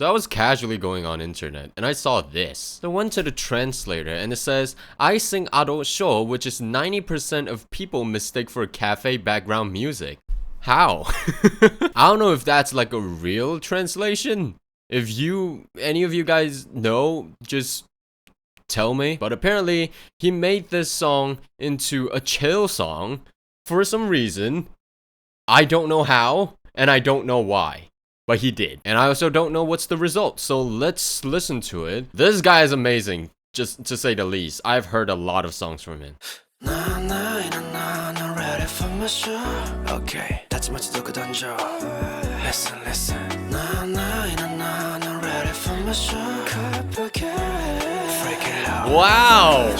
So I was casually going on internet and I saw this. So I went to the translator and it says, I sing Ado show, which is 90% of people mistake for cafe background music. How? I don't know if that's like a real translation. If any of you guys know, just tell me. But apparently, he made this song into a chill song for some reason. I don't know how, and I don't know why. But he did. And I also don't know what's the result. So let's listen to it. This guy is amazing, just to say the least. I've heard a lot of songs from him. Okay, that's much to 던져. Listen, listen. Freak it out. Wow!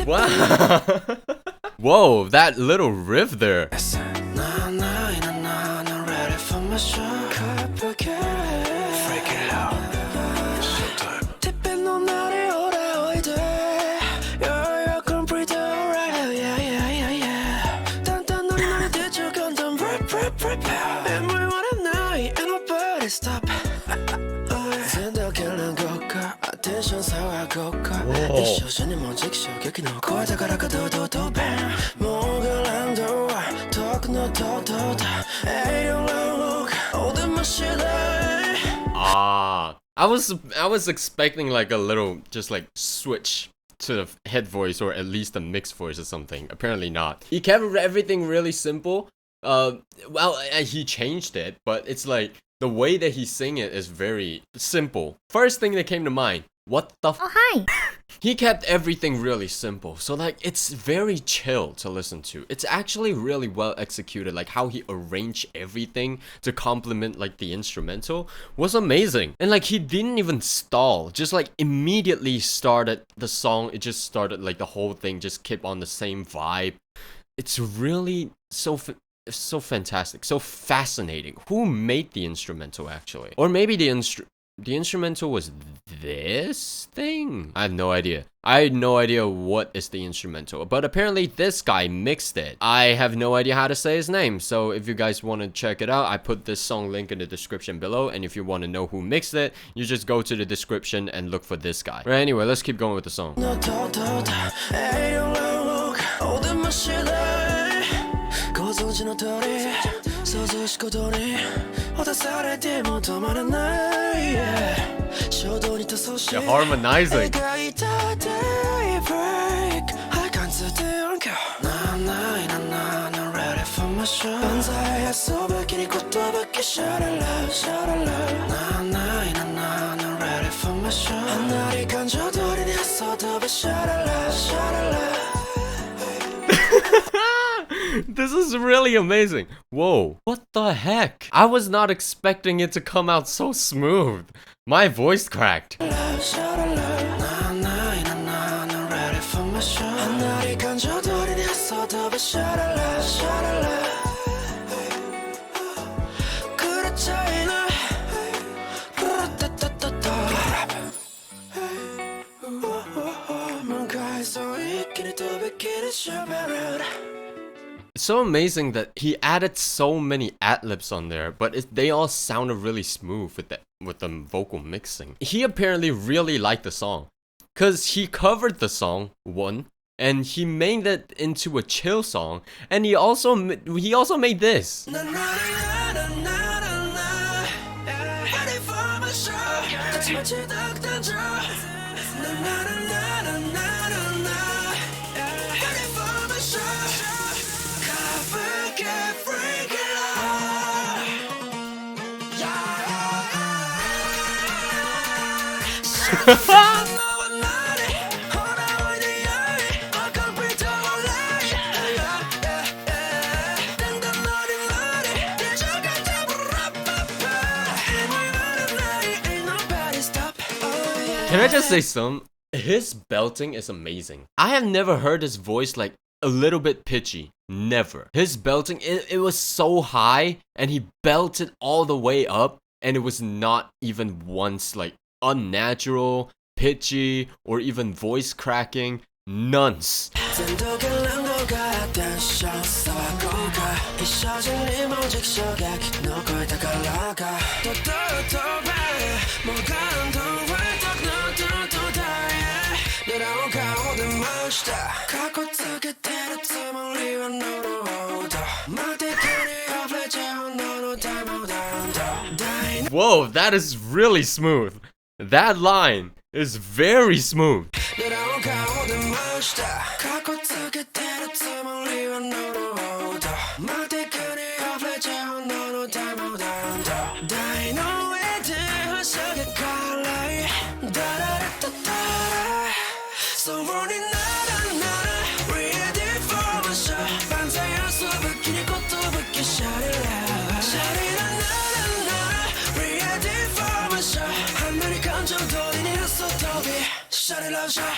Wow! Whoa, that little riff there. Listen. Freak it out. Stop. I was expecting like a little just like switch to the head voice or at least a mixed voice or something. Apparently not. He kept everything really simple. He changed it, but it's like the way that he sing it is very simple. First thing that came to mind, what the f- Oh, hi. He kept everything really simple, so like it's very chill to listen to. It's actually really well executed, like how he arranged everything to complement like the instrumental was amazing. And like he didn't even stall, just like immediately started the song. It just started like the whole thing just kept on the same vibe. It's really so fantastic, so fascinating. Who made the instrumental actually? Or maybe the instrumental was this thing? I have no idea. I had no idea what is the instrumental, but apparently this guy mixed it. I have no idea how to say his name, so if you guys want to check it out, I put this song link in the description below, and if you want to know who mixed it, you just go to the description and look for this guy. Right, anyway, let's keep going with the song. You're harmonizing. This is really amazing. Whoa, what the heck? I was not expecting it to come out so smooth. My voice cracked. It's so amazing that he added so many ad-libs on there, but they all sounded really smooth with the vocal mixing. He apparently really liked the song, cause he covered the song and he made it into a chill song, and he also made this. Can I just say something? His belting is amazing. I have never heard his voice like a little bit pitchy. Never. His belting, it was so high, and he belted all the way up, and it was not even once like unnatural, pitchy, or even voice cracking. Nonce. したかっこつけてるつもりはノード待てくに溢れちゃうのタイムダウン Whoa, that is really smooth. That line is very smooth. 狙う顔出ましたかっこつけてるつもりはノード待てくに溢れちゃうのタイムダウン台の上ではしゃげからいダララタタラそうにならなら Ready for a shot 万歳遊ぶ気にことぶきシャリラシャリラならなら Ready for a shot あんなに感情通りに嘘飛びシャリラシャリ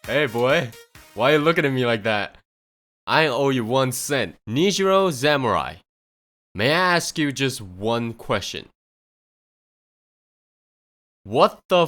Hey boy, why are you looking at me like that? I owe you 1 cent. Nijiro Samurai. May I ask you just one question? What the